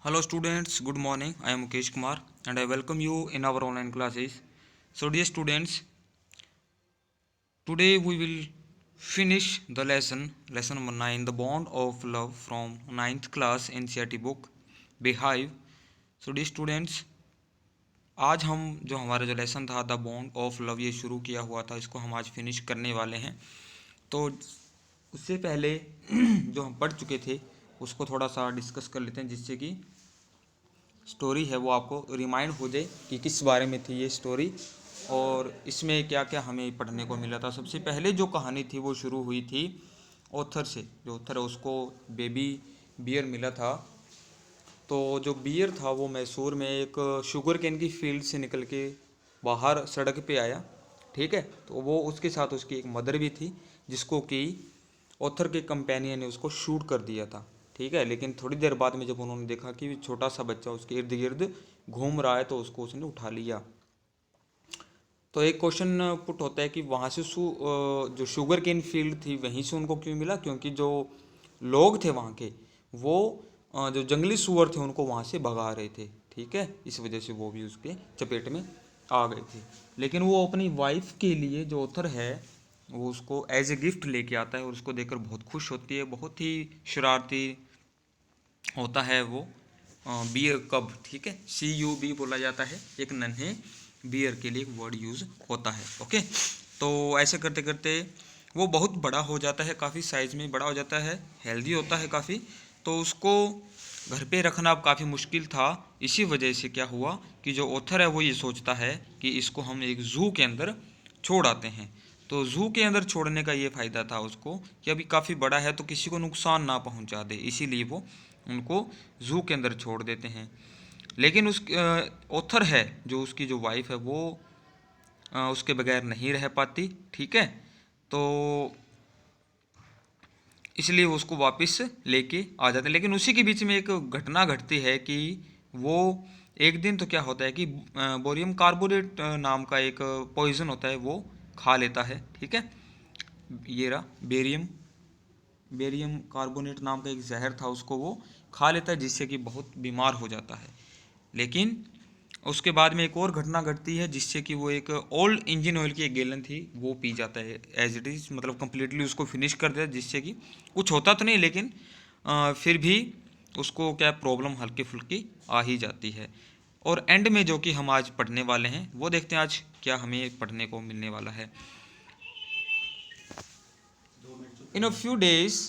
Hello students, good morning. I am Mukesh Kumar and I welcome you in our online classes. So dear students, today we will finish the lesson number 9, The Bond of Love from ninth class NCERT book, Beehive. So dear students, आज हम जो हमारा जो lesson था the bond of love ये शुरू किया हुआ था, इसको हम आज फिनिश करने वाले हैं। तो उससे पहले जो हम पढ़ चुके थे उसको थोड़ा सा डिस्कस कर लेते हैं, जिससे कि स्टोरी है वो आपको रिमाइंड हो जाए कि किस बारे में थी ये स्टोरी और इसमें क्या क्या हमें पढ़ने को मिला था। सबसे पहले जो कहानी थी वो शुरू हुई थी ऑथर से। जो ऑथर है उसको बेबी बियर मिला था। तो जो बियर था वो मैसूर में एक शुगर केन की फील्ड से निकल के बाहर सड़क पे आया। ठीक है, तो वो उसके साथ उसकी एक मदर भी थी, जिसको कि ऑथर के कंपेनियन ने उसको शूट कर दिया था। ठीक है, लेकिन थोड़ी देर बाद में जब उन्होंने देखा कि छोटा सा बच्चा उसके इर्द गिर्द घूम रहा है तो उसको उसने उठा लिया। तो एक क्वेश्चन पुट होता है कि वहाँ से जो शुगर केन फील्ड थी वहीं से उनको क्यों मिला, क्योंकि जो लोग थे वहाँ के वो जो जंगली सुअर थे उनको वहाँ से भगा रहे थे। ठीक है, इस वजह से वो भी उसके चपेट में आ गए थे। लेकिन वो अपनी वाइफ के लिए जो ऑथर है वो उसको एज ए गिफ्ट लेके आता है और उसको देखकर बहुत खुश होती है। बहुत ही शरारती होता है वो बियर कब। ठीक है, CUB बोला जाता है, एक नन्हे बियर के लिए एक वर्ड यूज़ होता है। ओके, तो ऐसे करते करते वो बहुत बड़ा हो जाता है, काफ़ी साइज़ में बड़ा हो जाता है, हेल्दी होता है काफ़ी। तो उसको घर पे रखना अब काफ़ी मुश्किल था। इसी वजह से क्या हुआ कि जो ऑथर है वो ये सोचता है कि इसको हम एक ज़ू के अंदर छोड़ आते हैं। तो ज़ू के अंदर छोड़ने का ये फ़ायदा था उसको कि अभी काफ़ी बड़ा है तो किसी को नुकसान ना पहुंचा दे, इसीलिए वो उनको ज़ू के अंदर छोड़ देते हैं। लेकिन उस ऑथर है जो उसकी जो वाइफ है वो उसके बगैर नहीं रह पाती। ठीक है, तो इसलिए वो उसको वापस लेके आ जाते हैं। लेकिन उसी के बीच में एक घटना घटती है कि वो एक दिन तो क्या होता है कि बोरियम कार्बोनेट नाम का एक पॉइजन होता है वो खा लेता है। ठीक है, ये रहा बेरियम बेरियम कार्बोनेट नाम का एक जहर था, उसको वो खा लेता है, जिससे कि बहुत बीमार हो जाता है। लेकिन उसके बाद में एक और घटना घटती है जिससे कि वो एक ओल्ड इंजन ऑयल की एक गैलन थी वो पी जाता है एज इट इज़, मतलब कंप्लीटली उसको फिनिश कर देता है, जिससे कि कुछ होता तो नहीं लेकिन फिर भी उसको क्या प्रॉब्लम हल्की फुल्की आ ही जाती है। और एंड में जो कि हम आज पढ़ने वाले हैं वो देखते हैं आज क्या हमें पढ़ने को मिलने वाला है। In a few days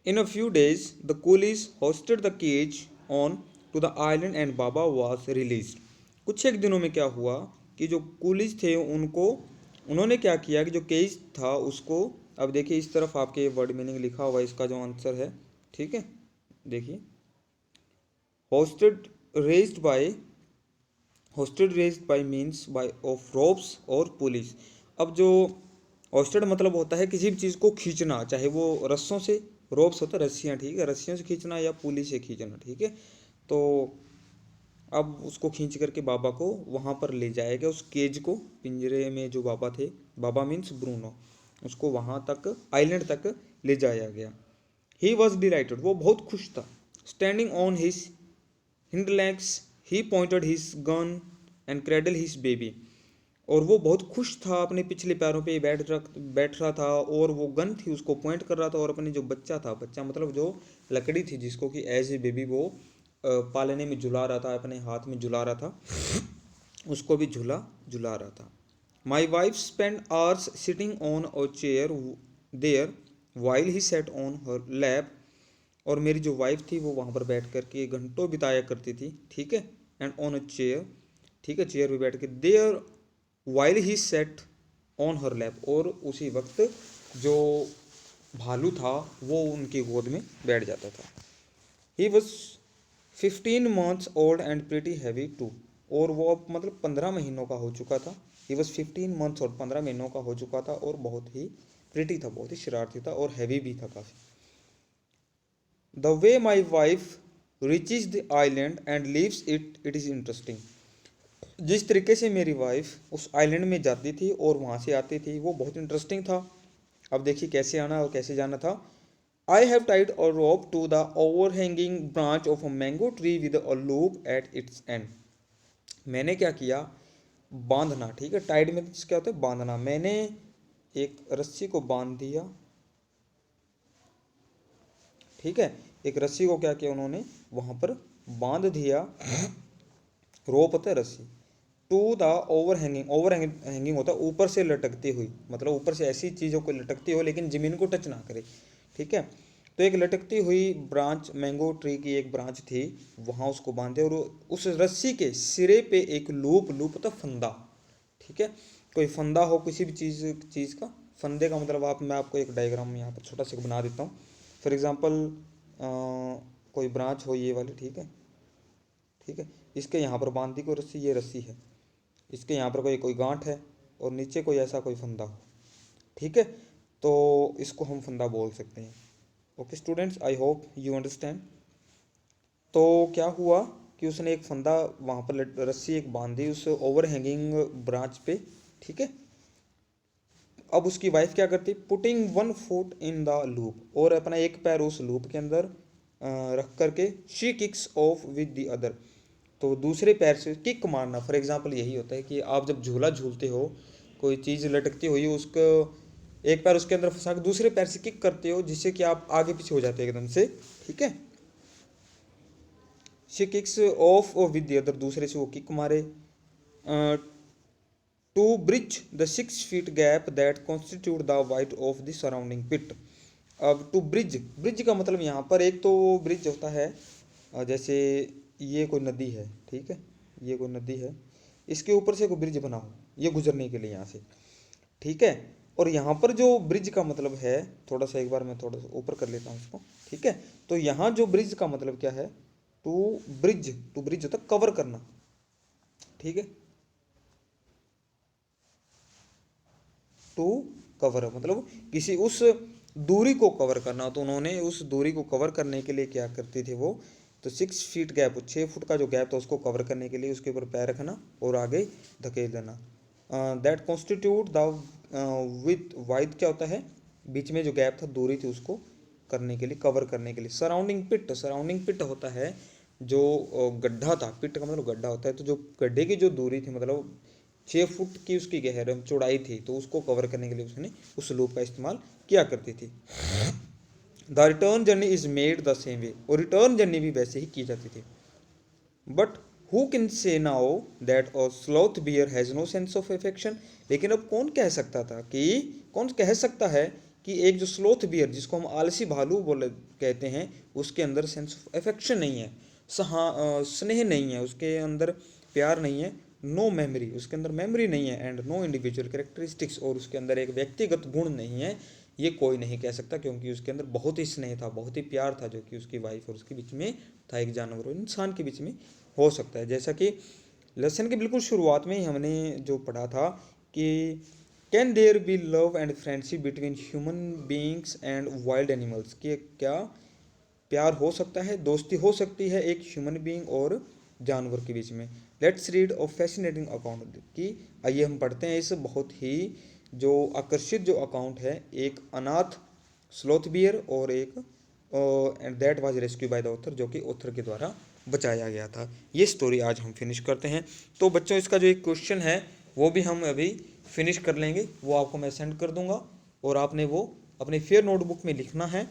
In a few days, the coolies hoisted the cage on to the island and Baba was released. कुछ एक दिनों में क्या हुआ कि जो कूलीज थे उनको उन्होंने क्या किया कि जो केज था उसको, अब देखिए इस तरफ आपके वर्ड मीनिंग लिखा हुआ है, इसका जो आंसर है। ठीक है, देखिए hosted raised bye hosted raised bye means by of ropes और पुलिस। अब जो होस्टेड मतलब होता है किसी भी चीज़ को खींचना, चाहे वो रस्सों से, रोप्स होता है रस्सियाँ, ठीक है, रस्सियों से खींचना या पुली से खींचना। ठीक है, तो अब उसको खींच करके बाबा को वहाँ पर ले जाया गया, उस केज को, पिंजरे में जो बाबा थे, बाबा मीन्स ब्रूनो, उसको वहाँ तक आइलैंड तक ले जाया गया। ही वॉज डिलाइटेड, वो बहुत खुश था। Standing on his hind legs he pointed his gun and cradle his baby. और वो बहुत खुश था, अपने पिछले पैरों पे बैठ रहा था और वो गन थी उसको पॉइंट कर रहा था और अपने जो बच्चा था, बच्चा मतलब जो लकड़ी थी जिसको कि एज ए बेबी वो पालने में झुला रहा था, अपने हाथ में झुला रहा था, उसको भी झुला झुला रहा था। My wife spend hours sitting on a chair there while he sat on her lap. और मेरी जो वाइफ थी वो वहाँ पर बैठ करके घंटों बिताया करती थी। ठीक है, एंड ऑन अ चेयर, ठीक है, चेयर पे बैठ के, there while he sat on her lap, और उसी वक्त जो भालू था वो उनकी गोद में बैठ जाता था। He was 15 months old and pretty heavy too. और वो अब मतलब 15 महीनों का हो चुका था। ही वॉज 15 months ओल्ड, 15 महीनों का हो चुका था और बहुत ही प्रिटी था, बहुत ही शरारती था और हैवी भी था काफ़ी। The way my wife reaches the island and leaves it it is interesting. जिस तरीके से मेरी वाइफ उस आइलैंड में जाती थी और वहाँ से आती थी वो बहुत इंटरेस्टिंग था। अब देखिए कैसे आना और कैसे जाना था। I have tied a rope to the overhanging branch of a mango tree with a loop at its end. मैंने क्या किया, बांधना, ठीक है, टाइड में क्या होता है, बांधना। मैंने एक रस्सी को बांध दिया, ठीक है, एक रस्सी को क्या किया उन्होंने वहां पर बांध दिया, रोप होता है रस्सी, to the overhanging, overhanging होता है ऊपर से लटकती हुई, मतलब ऊपर से ऐसी चीज़ों को लटकती हो लेकिन ज़मीन को टच ना करे, ठीक है। तो एक लटकती हुई ब्रांच, मैंगो ट्री की एक ब्रांच थी, वहाँ उसको बांधे और उस रस्सी के सिरे पे एक लूप, लूप होता फंदा, ठीक है, कोई फंदा हो किसी भी चीज़ चीज़ का। फंदे का मतलब आप, मैं आपको एक डायग्राम यहाँ पर छोटा सा बना देता हूँ। फॉर एग्जांपल कोई ब्रांच हो ये वाली, ठीक है, ठीक है, इसके यहाँ पर बांध दी कोई रस्सी, ये रस्सी है, इसके यहाँ पर कोई कोई गांठ है और नीचे कोई ऐसा कोई फंदा हो, ठीक है, तो इसको हम फंदा बोल सकते हैं। Okay students, I hope you understand. तो क्या हुआ कि उसने एक फंदा वहाँ पर रस्सी एक बांधी उस ओवर हैंगिंग ब्रांच पे, ठीक है। अब उसकी वाइफ क्या करती, putting one foot in the loop, और अपना एक पैर उस लूप के अंदर रख करके, she kicks of with the other, तो दूसरे पैर से किक मारना। फॉर एग्जांपल यही होता है कि आप जब झूला झूलते हो, कोई चीज़ लटकती हुई उसको एक पैर उसके अंदर फंसा के दूसरे पैर से किक करते हो, जिससे कि आप आगे पीछे हो जाते हो एकदम से, ठीक है। शी किक्स ऑफ और विद द अदर, दूसरे से वो किक मारे, to bridge the 6 feet gap that constitute the width of the surrounding pit. अब टू ब्रिज, ब्रिज का मतलब यहाँ पर एक तो ब्रिज होता है, जैसे ये कोई नदी है, ठीक है, ये कोई नदी है, इसके ऊपर से कोई ब्रिज बनाओ ये गुजरने के लिए यहाँ से, ठीक है। और यहाँ पर जो ब्रिज का मतलब है, थोड़ा सा एक बार मैं थोड़ा सा ऊपर कर लेता हूँ इसको, ठीक है। तो यहाँ जो ब्रिज का मतलब क्या है, टू ब्रिज, टू ब्रिज होता है कवर करना, ठीक है, टू कवर मतलब किसी उस दूरी को कवर करना। तो उन्होंने उस दूरी को कवर करने के लिए क्या करते थे वो, तो 6 फीट गैप, 6 फुट का जो गैप था उसको कवर करने के लिए उसके ऊपर पैर रखना और आगे धकेल देना। That constitute the with wide, क्या होता है, बीच में जो गैप था, दूरी थी, उसको करने के लिए, कवर करने के लिए। सराउंडिंग पिट, सराउंडिंग पिट होता है जो गड्ढा था, पिट का मतलब गड्ढा होता है, तो जो गड्ढे की जो दूरी थी, मतलब 6 फुट की उसकी गहराई चौड़ाई थी, तो उसको कवर करने के लिए उसने उस लूप का इस्तेमाल किया करती थी। The return journey is made the same way, और रिटर्न जर्नी भी वैसे ही की जाती थी। But who can say now that a sloth bear has no sense of affection. लेकिन अब कौन कह सकता था कि, कौन कह सकता है कि एक जो स्लॉथ बियर, जिसको हम आलसी भालू बोले कहते हैं, उसके अंदर सेंस ऑफ अफेक्शन नहीं है, स्नेह नहीं है, उसके अंदर प्यार नहीं है, नो मेमोरी, उसके अंदर मेमोरी नहीं है, एंड नो इंडिविजुअल कैरेक्टरिस्टिक्स, और उसके अंदर एक व्यक्तिगत गुण नहीं है, ये कोई नहीं कह सकता, क्योंकि उसके अंदर बहुत ही स्नेह था, बहुत ही प्यार था, जो कि उसकी वाइफ और उसके बीच में था, एक जानवर और इंसान के बीच में हो सकता है। जैसा कि लेसन के बिल्कुल शुरुआत में ही हमने जो पढ़ा था कि can there be love and friendship between human beings and wild animals, कि क्या प्यार हो सकता है, दोस्ती हो सकती है एक ह्यूमन बीइंग और जानवर के बीच में। Let's read a fascinating account, कि आइए हम पढ़ते हैं इस बहुत ही जो आकर्षित जो अकाउंट है, एक अनाथ स्लोथ बियर और एक and that was rescue by the author, जो कि ऑथर के द्वारा बचाया गया था। ये स्टोरी आज हम फिनिश करते हैं। तो बच्चों इसका जो एक क्वेश्चन है वो भी हम अभी फिनिश कर लेंगे, वो आपको मैं सेंड कर दूंगा, और आपने वो अपने फेयर नोटबुक में लिखना है,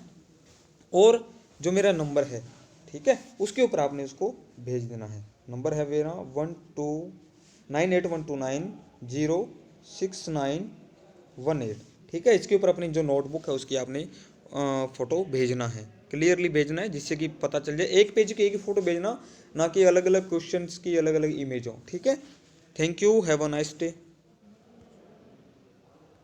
और जो मेरा नंबर है, ठीक है, उसके ऊपर आपने उसको भेज देना है। नंबर है मेरा 129812906918, ठीक है। इसके ऊपर अपनी जो नोटबुक है उसकी आपने फ़ोटो भेजना है, क्लियरली भेजना है, जिससे कि पता चल जाए, एक पेज की एक ही फ़ोटो भेजना, ना कि अलग अलग क्वेश्चंस की अलग अलग इमेज हो, ठीक है। Thank you, have a nice day.